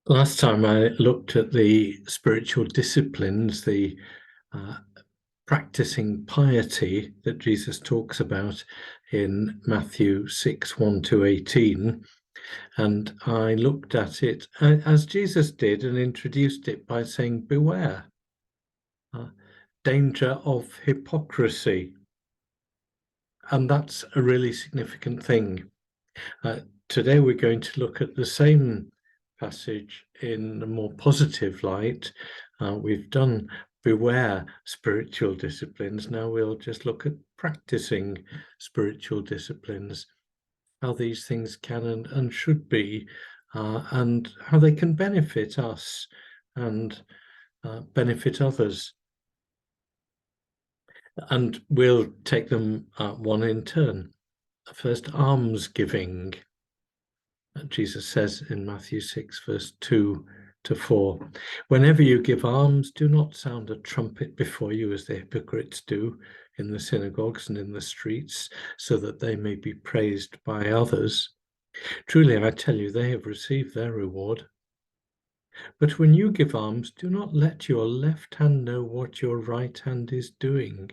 Last time I looked at the spiritual disciplines, the uh, practicing piety that Jesus talks about in Matthew 6, 1 to 18. And I looked at it as Jesus did and introduced it by saying, beware, uh, danger of hypocrisy. And that's a really significant thing. Today we're going to look at the same passage in a more positive light. We've done beware spiritual disciplines. Now we'll just look at practicing spiritual disciplines, how these things can and should be, and how they can benefit us and benefit others. And we'll take them one in turn. First, almsgiving. Jesus says in Matthew 6, verse 2 to 4, whenever you give alms, do not sound a trumpet before you as the hypocrites do in the synagogues and in the streets, so that they may be praised by others. Truly, I tell you, they have received their reward. But when you give alms, do not let your left hand know what your right hand is doing,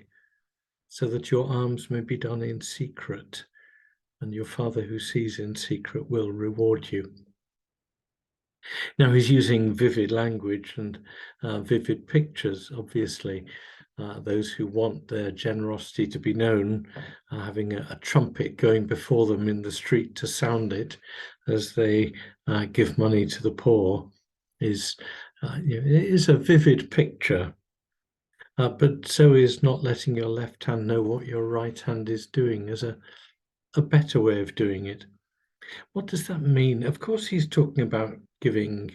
so that your alms may be done in secret, and your Father who sees in secret will reward you. Now he's using vivid language and vivid pictures, obviously. Those who want their generosity to be known, having a trumpet going before them in the street to sound it as they give money to the poor is, it is a vivid picture. But so is not letting your left hand know what your right hand is doing as a better way of doing it. What does that mean? Of course, he's talking about giving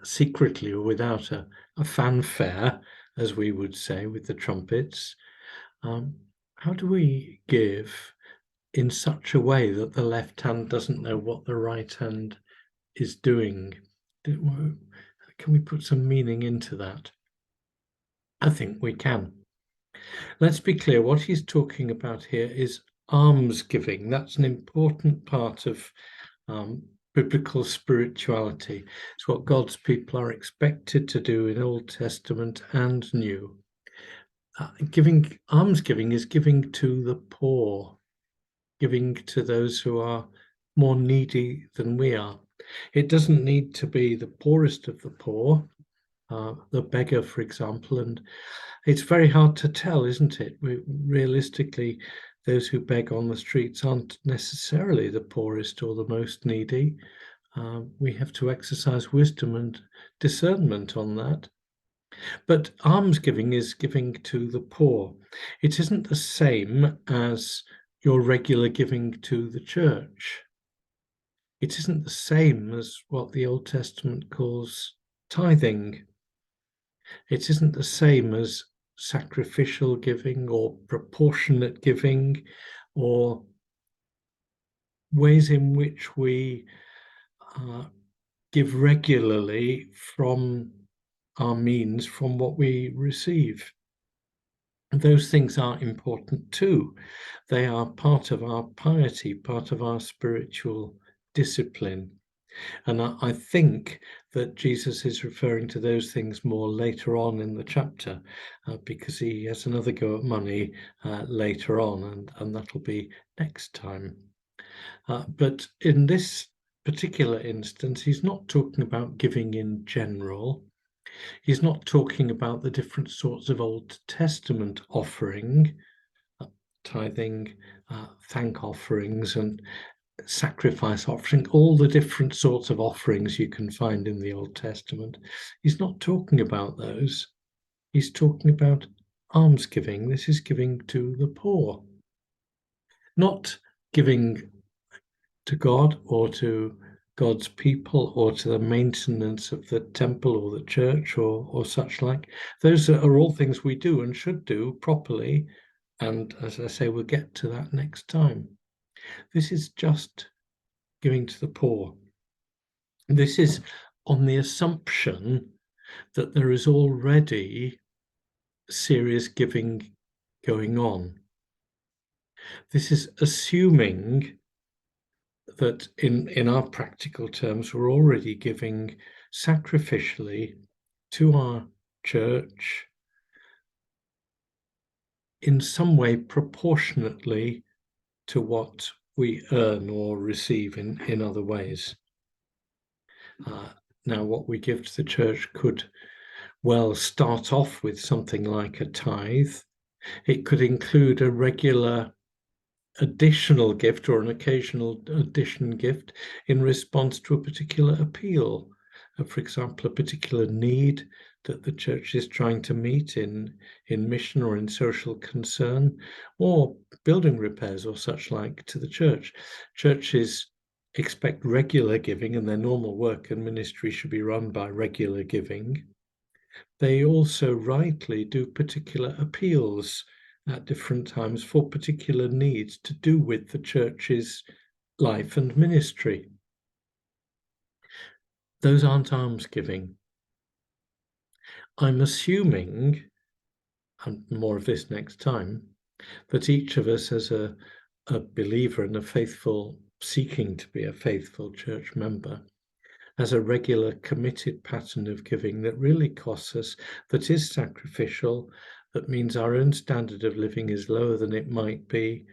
secretly or without a fanfare, as we would say, with the trumpets. How do we give in such a way that the left hand doesn't know what the right hand is doing? Can we put some meaning into that? I think we can. Let's be clear, what he's talking about here is almsgiving. That's an important part of biblical spirituality. It's what God's people are expected to do in Old Testament and New. Almsgiving is giving to the poor, giving to those who are more needy than we are. It doesn't need to be the poorest of the poor, the beggar, for example, and it's very hard to tell, isn't it? Realistically, those who beg on the streets aren't necessarily the poorest or the most needy. We have to exercise wisdom and discernment on that. But almsgiving is giving to the poor. It isn't the same as your regular giving to the church. It isn't the same as what the Old Testament calls tithing. It isn't the same as sacrificial giving or proportionate giving or ways in which we give regularly from our means, from what we receive. And those things are important too. They are part of our piety, part of our spiritual discipline. And I think that Jesus is referring to those things more later on in the chapter, because he has another go at money later on, and that'll be next time. But in this particular instance, he's not talking about giving in general. He's not talking about the different sorts of Old Testament offering, tithing, thank offerings, and sacrifice offering, all the different sorts of offerings you can find in the Old Testament. He's not talking about those. He's talking about almsgiving. This is giving to the poor, not giving to God or to God's people or to the maintenance of the temple or the church or such like. Those are all things we do and should do properly. And as I say, we'll get to that next time. This is just giving to the poor. This is on the assumption that there is already serious giving going on. This is assuming that in our practical terms, we're already giving sacrificially to our church in some way proportionately to what we earn or receive in other ways. Now, what we give to the church could well start off with something like a tithe. It could include a regular additional gift or an occasional addition gift in response to a particular appeal, for example, a particular need that the church is trying to meet in mission or in social concern, or building repairs or such like to the church. Churches expect regular giving, and their normal work and ministry should be run by regular giving. They also rightly do particular appeals at different times for particular needs to do with the church's life and ministry. Those aren't almsgiving. I'm assuming, and more of this next time, that each of us as a believer and a faithful, seeking to be a faithful church member, has a regular committed pattern of giving that really costs us, that is sacrificial, that means our own standard of living is lower than it might be,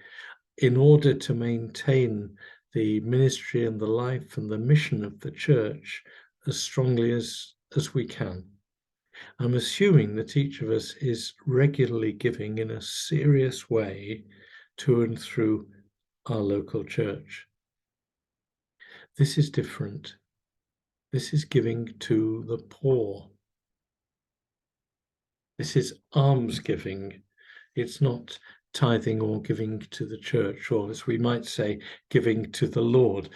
in order to maintain the ministry and the life and the mission of the church as strongly as we can. I'm assuming that each of us is regularly giving in a serious way to and through our local church. This is different. This is giving to the poor. This is almsgiving. It's not tithing or giving to the church, or as we might say, giving to the Lord.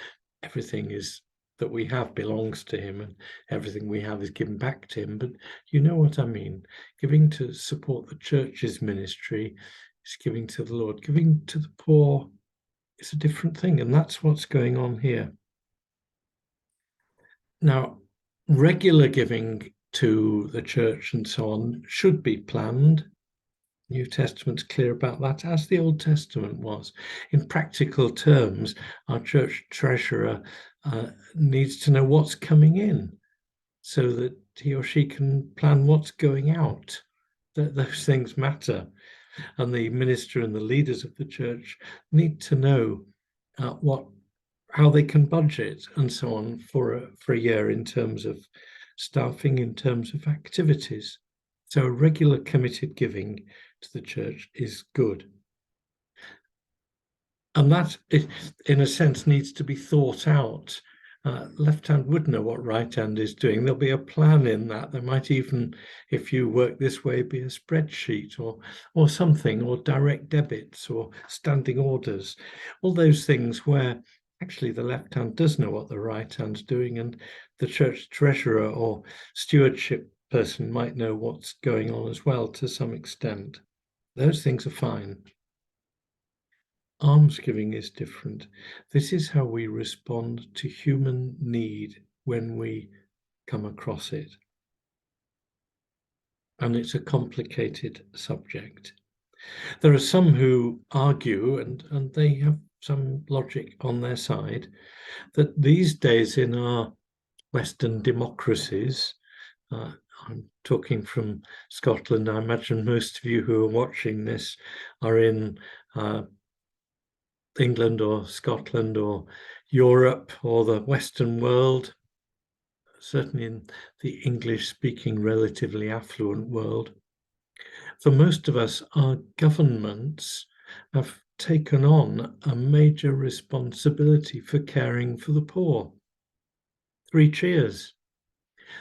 Everything is that we have belongs to him, and everything we have is given back to him. But you know what I mean. Giving to support the church's ministry is giving to the Lord. Giving to the poor is a different thing, and that's what's going on here. Now, regular giving to the church and so on should be planned. New Testament's clear about that, as the Old Testament was. In practical terms, our church treasurer needs to know what's coming in so that he or she can plan what's going out. Those things matter. And the minister and the leaders of the church need to know how they can budget and so on for a year in terms of staffing, in terms of activities. So a regular committed giving to the church is good. And that, in a sense, needs to be thought out. Left hand would know what right hand is doing. There'll be a plan in that. There might even, if you work this way, be a spreadsheet or something, or direct debits or standing orders. All those things where actually the left hand does know what the right hand's doing, and the church treasurer or stewardship person might know what's going on as well to some extent. Those things are fine. Almsgiving is different. This is how we respond to human need when we come across it. And it's a complicated subject. There are some who argue, and they have some logic on their side, that these days in our Western democracies, I'm talking from Scotland, I imagine most of you who are watching this are in England or Scotland or Europe or the Western world, certainly in the English-speaking, relatively affluent world. For most of us, our governments have taken on a major responsibility for caring for the poor. 3 cheers.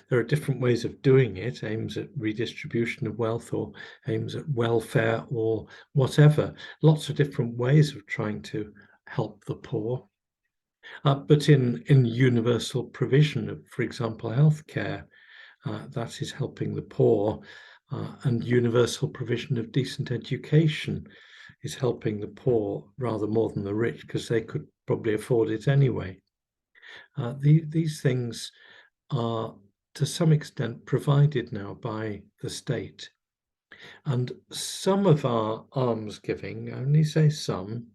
There are different ways of doing it, aims at redistribution of wealth or aims at welfare or whatever. Lots of different ways of trying to help the poor. But in universal provision of, for example, healthcare, that is helping the poor, and universal provision of decent education is helping the poor rather more than the rich, because they could probably afford it anyway. These things are to some extent provided now by the state. And some of our almsgiving, I only say some,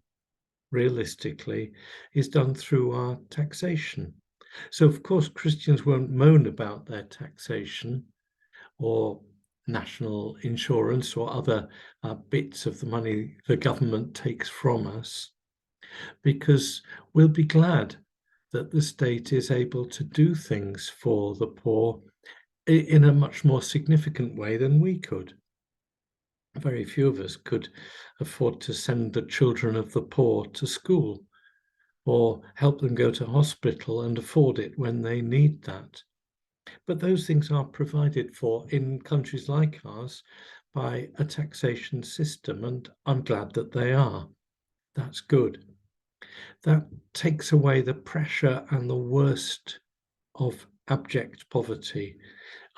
realistically, is done through our taxation. So, of course, Christians won't moan about their taxation or national insurance or other bits of the money the government takes from us, because we'll be glad that the state is able to do things for the poor in a much more significant way than we could. Very few of us could afford to send the children of the poor to school or help them go to hospital and afford it when they need that. But those things are provided for in countries like ours by a taxation system, and I'm glad that they are. That's good. That takes away the pressure and the worst of abject poverty,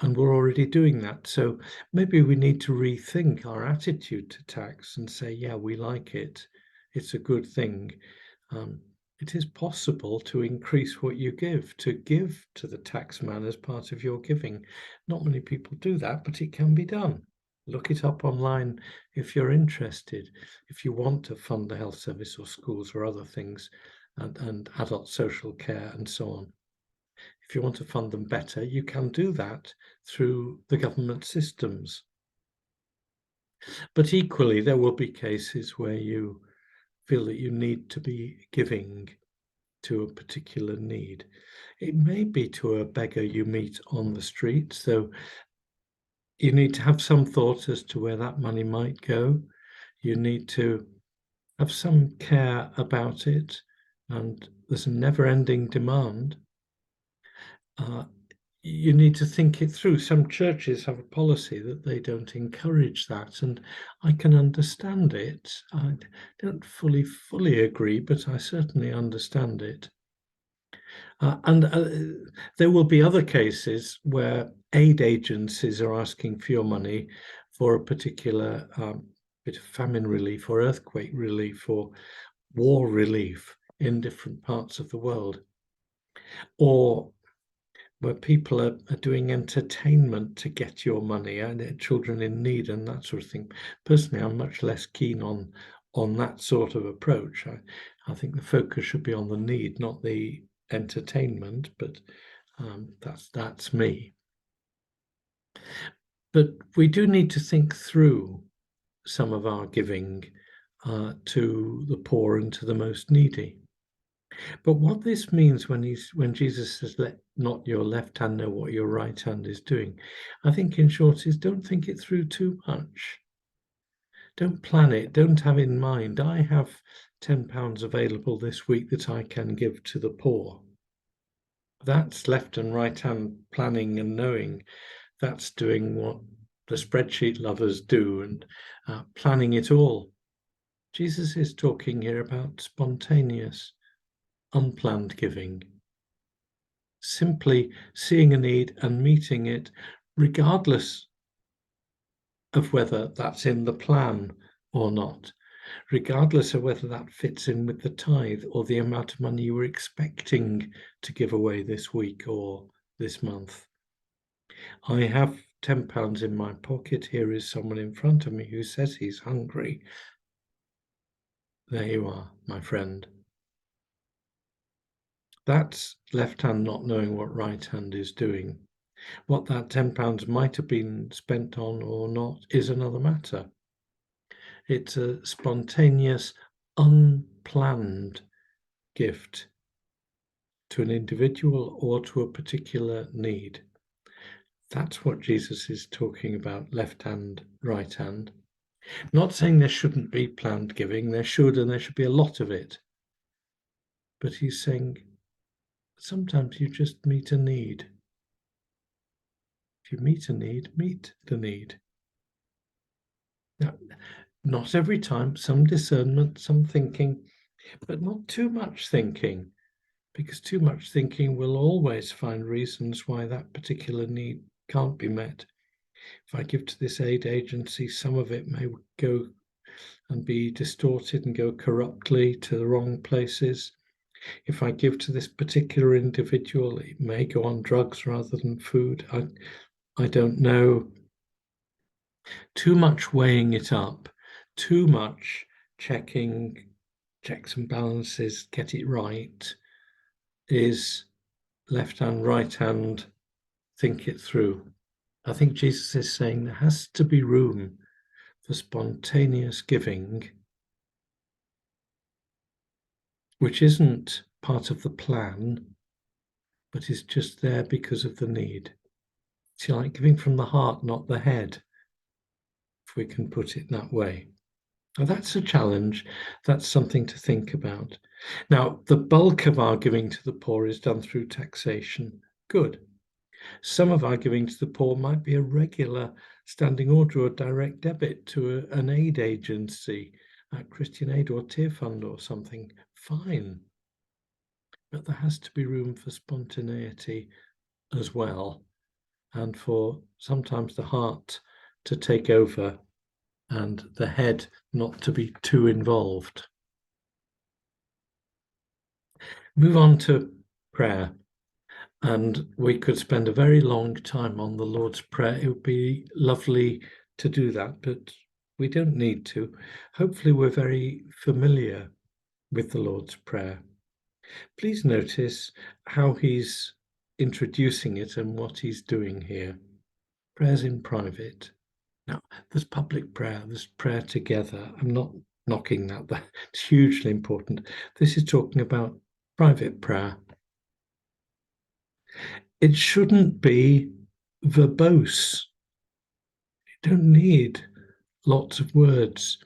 and we're already doing that. So maybe we need to rethink our attitude to tax and say, yeah, we like it. It's a good thing. It is possible to increase what you give to the taxman as part of your giving. Not many people do that, but it can be done. Look it up online if you're interested. If you want to fund the health service or schools or other things, and adult social care and so on. If you want to fund them better, you can do that through the government systems. But equally, there will be cases where you feel that you need to be giving to a particular need. It may be to a beggar you meet on the street, so you need to have some thought as to where that money might go. You need to have some care about it, and there's a never-ending demand. You need to think it through. Some churches have a policy that they don't encourage that, and I can understand it. I don't fully agree, but I certainly understand it. And there will be other cases where aid agencies are asking for your money for a particular bit of famine relief or earthquake relief or war relief in different parts of the world, or where people are doing entertainment to get your money and children in need and that sort of thing. Personally, I'm much less keen on that sort of approach. I think the focus should be on the need, not the entertainment, but that's me. But we do need to think through some of our giving to the poor and to the most needy. But what this means when Jesus says, "Let not your left hand know what your right hand is doing," I think in short is don't think it through too much. Don't plan it. Don't have in mind, I have £10 available this week that I can give to the poor. That's left and right hand planning and knowing. That's doing what the spreadsheet lovers do and planning it all. Jesus is talking here about spontaneous, unplanned giving. Simply seeing a need and meeting it, regardless of whether that's in the plan or not, regardless of whether that fits in with the tithe or the amount of money you were expecting to give away this week or this month. I have £10 in my pocket. Here is someone in front of me who says he's hungry. There you are, my friend. That's left hand not knowing what right hand is doing. What that £10 might have been spent on or not is another matter. It's a spontaneous, unplanned gift to an individual or to a particular need. That's what Jesus is talking about, left hand, right hand. Not saying there shouldn't be planned giving, there should, and there should be a lot of it. But he's saying sometimes you just meet a need. If you meet a need, meet the need. Now, not every time, some discernment, some thinking, but not too much thinking, because too much thinking will always find reasons why that particular need can't be met. If I give to this aid agency, some of it may go and be distorted and go corruptly to the wrong places. If I give to this particular individual, it may go on drugs rather than food. I don't know. Too much weighing it up, too much checking checks and balances, get it right, is left hand, right hand, think it through. I think Jesus is saying there has to be room for spontaneous giving, which isn't part of the plan, but is just there because of the need. It's like giving from the heart, not the head, if we can put it that way. Now, that's a challenge. That's something to think about. Now, the bulk of our giving to the poor is done through taxation. Good. Some of our giving to the poor might be a regular standing order or direct debit to an aid agency, like Christian Aid or Tear Fund or something. Fine. But there has to be room for spontaneity as well, and for sometimes the heart to take over and the head not to be too involved. Move on to prayer. And we could spend a very long time on the Lord's Prayer. It would be lovely to do that, but we don't need to. Hopefully, we're very familiar with the Lord's Prayer. Please notice how he's introducing it and what he's doing here. Prayers in private. Now, there's public prayer, there's prayer together. I'm not knocking that. That's hugely important. This is talking about private prayer. It shouldn't be verbose. You don't need lots of words.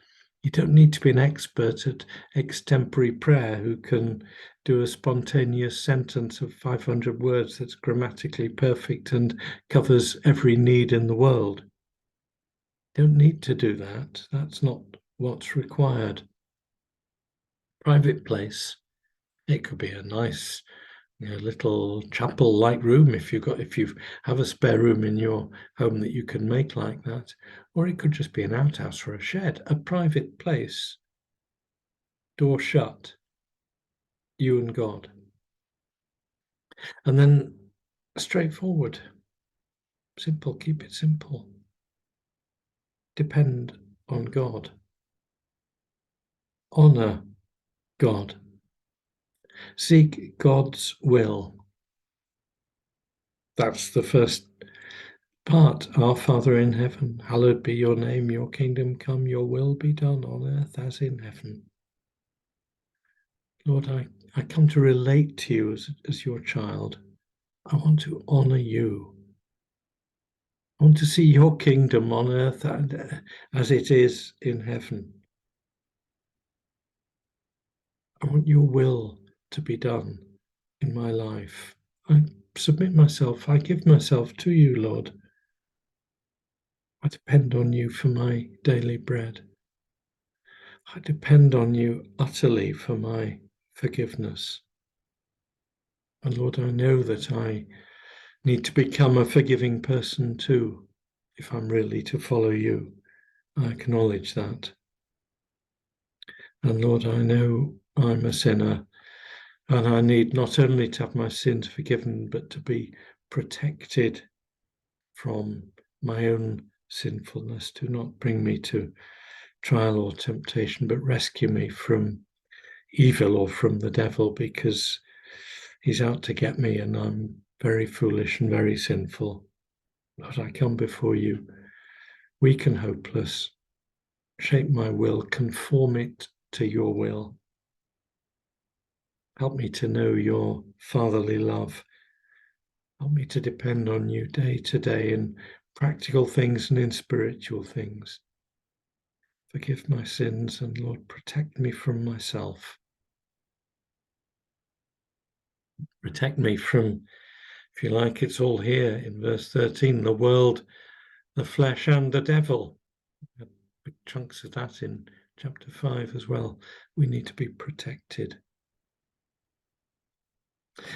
You don't need to be an expert at extempore prayer who can do a spontaneous sentence of 500 words that's grammatically perfect and covers every need in the world. You don't need to do that. That's not what's required. Private place. It could be a nice little chapel-like room if you have a spare room in your home that you can make like that, or it could just be an outhouse or a shed, a private place, door shut, you and God. And then straightforward, simple, keep it simple. Depend on God. Honor God. Seek God's will. That's the first part. Our Father in heaven, hallowed be your name, your kingdom come, your will be done on earth as in heaven. Lord, I come to relate to you as your child. I want to honor you. I want to see your kingdom on earth as it is in heaven. I want your will to be done in my life. I submit myself. I give myself to you, Lord. I depend on you for my daily bread. I depend on you utterly for my forgiveness. And Lord, I know that I need to become a forgiving person too, if I'm really to follow you. I acknowledge that. And Lord, I know I'm a sinner, and I need not only to have my sins forgiven, but to be protected from my own sinfulness. Do not bring me to trial or temptation, but rescue me from evil or from the devil, because he's out to get me and I'm very foolish and very sinful. Lord, I come before you, weak and hopeless. Shape my will, conform it to your will. Help me to know your fatherly love. Help me to depend on you day to day in practical things and in spiritual things. Forgive my sins and, Lord, protect me from myself. Protect me from, if you like, it's all here in verse 13, the world, the flesh and the devil. Big chunks of that in chapter 5 as well. We need to be protected.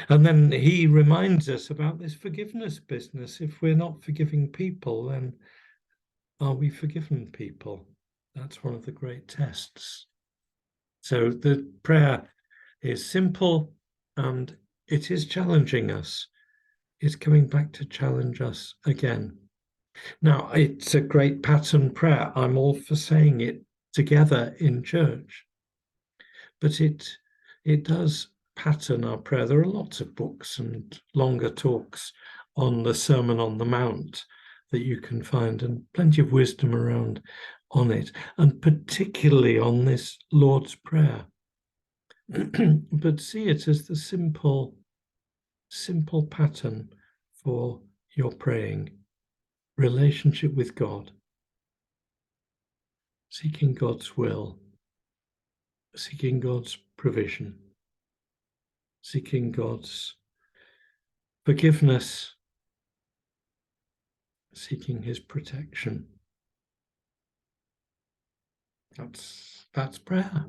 And then he reminds us about this forgiveness business. If we're not forgiving people, then are we forgiven people? That's one of the great tests. So the prayer is simple and it is challenging us. It's coming back to challenge us again. Now, it's a great pattern prayer. I'm all for saying it together in church. but it does pattern our prayer. There are lots of books and longer talks on the Sermon on the Mount that you can find, and plenty of wisdom around on it, and particularly on this Lord's Prayer. But see it as the simple pattern for your praying, relationship with God, seeking God's will, seeking God's provision, seeking God's forgiveness, seeking his protection. That's prayer.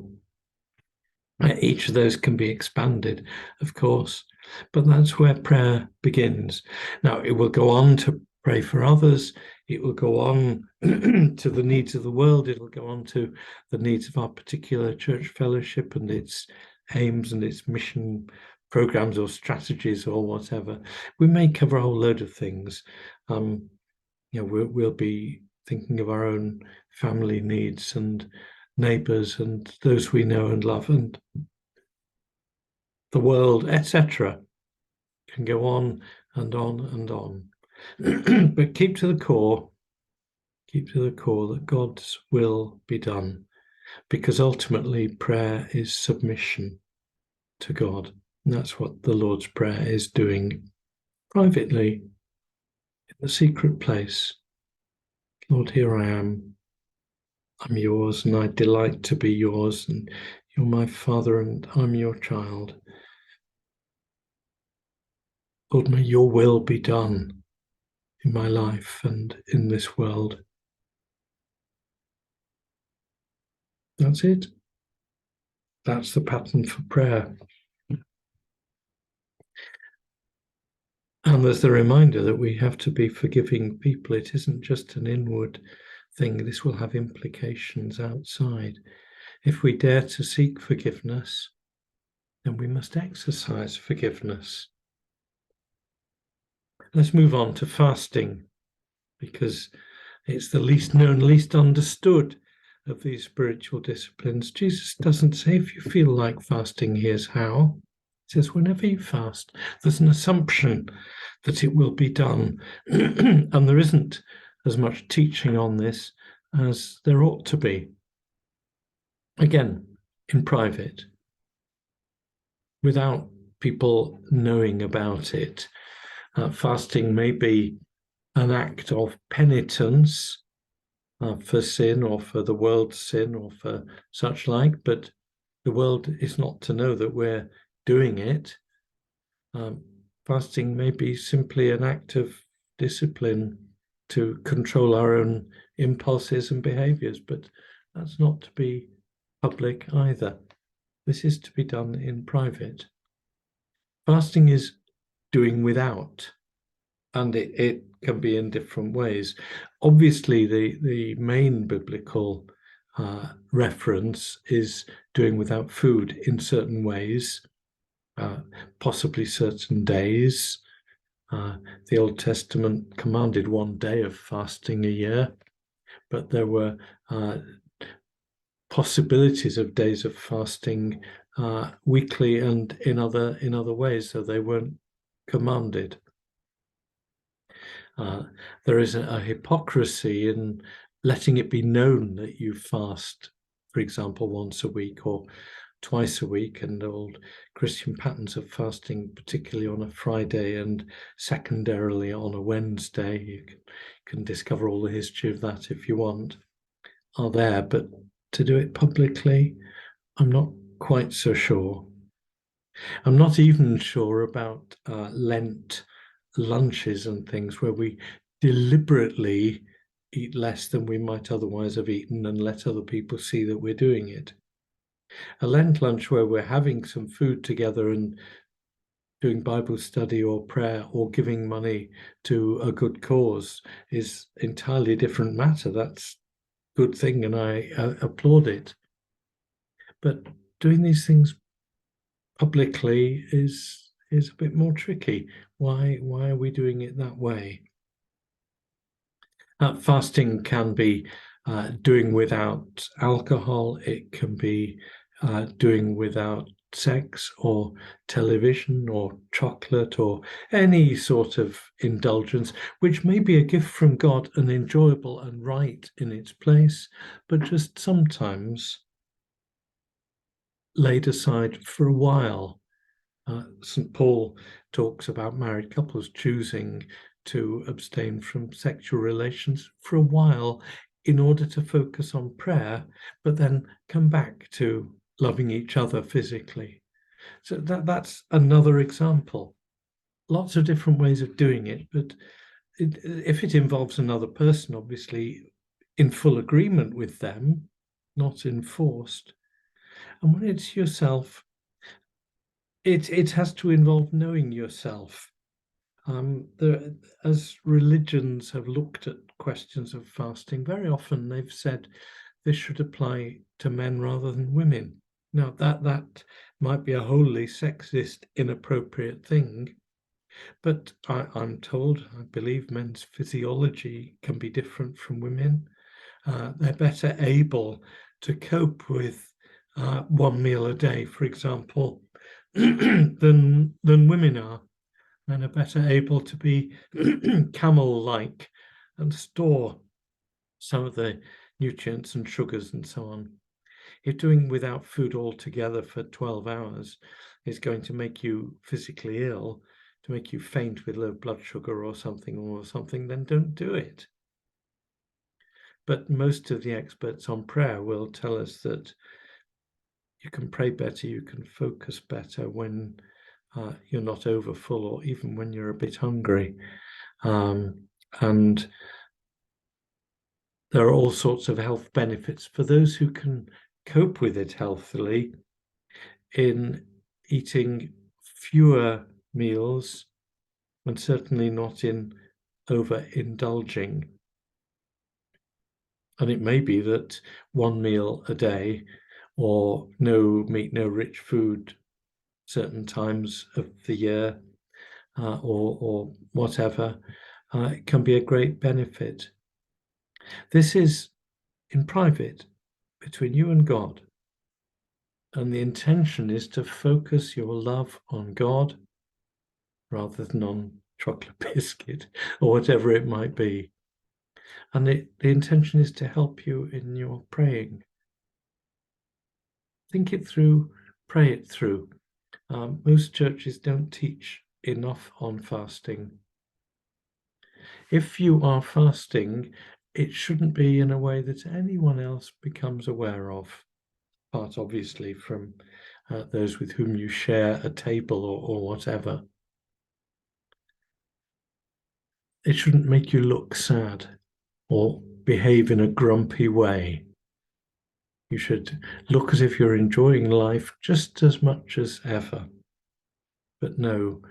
Each of those can be expanded, of course, but that's where prayer begins. Now, it will go on to pray for others. It will go on to the needs of the world. It will go on to the needs of our particular church fellowship and its aims and its mission programs or strategies or whatever. We may cover a whole load of things. We'll be thinking of our own family needs and neighbours and those we know and love, and the world, etc. Can go on and on and on. But keep to the core that God's will be done, because ultimately prayer is submission to God. And that's what the Lord's Prayer is doing privately in the secret place. Lord, here I am. I'm yours, and I delight to be yours, and you're my Father, and I'm your child. Lord, may your will be done in my life and in this world. That's it. That's the pattern for prayer. And there's the reminder that we have to be forgiving people. It isn't just an inward thing. This will have implications outside. If we dare to seek forgiveness, then we must exercise forgiveness. Let's move on to fasting, because it's the least known, least understood of these spiritual disciplines. Jesus doesn't say, if you feel like fasting, here's how. He says, whenever you fast, there's an assumption that it will be done. And there isn't as much teaching on this as there ought to be. Again, in private, without people knowing about it. Fasting may be an act of penitence for sin or for the world's sin or for such like, but the world is not to know that we're doing it. Fasting may be simply an act of discipline to control our own impulses and behaviors, but that's not to be public either. This is to be done in private. Fasting is doing without, and it can be in different ways. Obviously, the main biblical reference is doing without food in certain ways, possibly certain days. The Old Testament commanded one day of fasting a year, but there were possibilities of days of fasting weekly and in other ways, so they weren't commanded. There is a hypocrisy in letting it be known that you fast, for example, once a week or twice a week, and old Christian patterns of fasting, particularly on a Friday and secondarily on a Wednesday. You can discover all the history of that if you want, are there, but to do it publicly, I'm not quite so sure. I'm not even sure about Lent lunches and things where we deliberately eat less than we might otherwise have eaten and let other people see that we're doing it. A Lent lunch where we're having some food together and doing Bible study or prayer or giving money to a good cause is entirely different matter. That's a good thing, and I applaud it. But doing these things publicly is a bit more tricky. Why are we doing it that way? Fasting can be doing without alcohol. It can be doing without sex or television or chocolate or any sort of indulgence, which may be a gift from God and enjoyable and right in its place, but just sometimes laid aside for a while. St. Paul talks about married couples choosing to abstain from sexual relations for a while in order to focus on prayer, but then come back to loving each other physically. So that's another example. Lots of different ways of doing it, but if it involves another person, obviously in full agreement with them, not enforced. And when it's yourself, it has to involve knowing yourself. As religions have looked at questions of fasting, very often they've said this should apply to men rather than women. Now, that might be a wholly sexist, inappropriate thing, but I'm told, I believe men's physiology can be different from women. They're better able to cope with one meal a day, for example, than women are, and are better able to be camel-like and store some of the nutrients and sugars and so on. If doing without food altogether for 12 hours is going to make you physically ill, to make you faint with low blood sugar or something, then don't do it. But most of the experts on prayer will tell us that you can pray better, you can focus better when you're not over full, or even when you're a bit hungry. And there are all sorts of health benefits for those who can cope with it healthily in eating fewer meals, and certainly not in overindulging. And it may be that one meal a day, or no meat, no rich food certain times of the year, or whatever, can be a great benefit. This is in private between you and God. And the intention is to focus your love on God rather than on chocolate biscuit or whatever it might be. And the intention is to help you in your praying. Think it through, pray it through. Most churches don't teach enough on fasting. If you are fasting, it shouldn't be in a way that anyone else becomes aware of, apart obviously from those with whom you share a table or whatever. It shouldn't make you look sad or behave in a grumpy way. You should look as if you're enjoying life just as much as ever, but know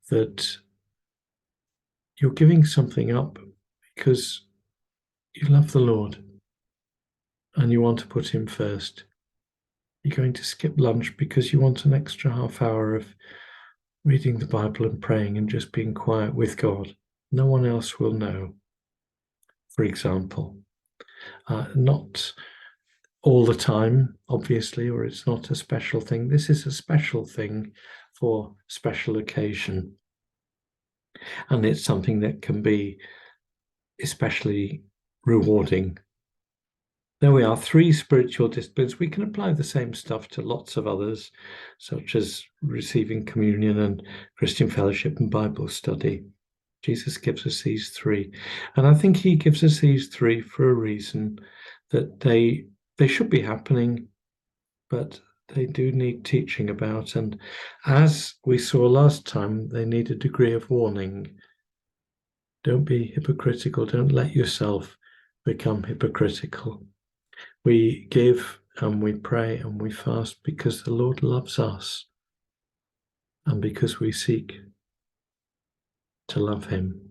that you're giving something up because you love the Lord and you want to put him first. You're going to skip lunch because you want an extra half hour of reading the Bible and praying and just being quiet with God. No one else will know, for example. Not all the time, obviously, or it's not a special thing. This is a special thing for special occasion. And it's something that can be especially rewarding. There we are, 3 spiritual disciplines. We can apply the same stuff to lots of others, such as receiving communion and Christian fellowship and Bible study. Jesus gives us these 3. And I think he gives us these 3 for a reason, that they should be happening, but they do need teaching about. And as we saw last time, they need a degree of warning. Don't be hypocritical. Don't let yourself become hypocritical. We give and we pray and we fast because the Lord loves us and because we seek to love him.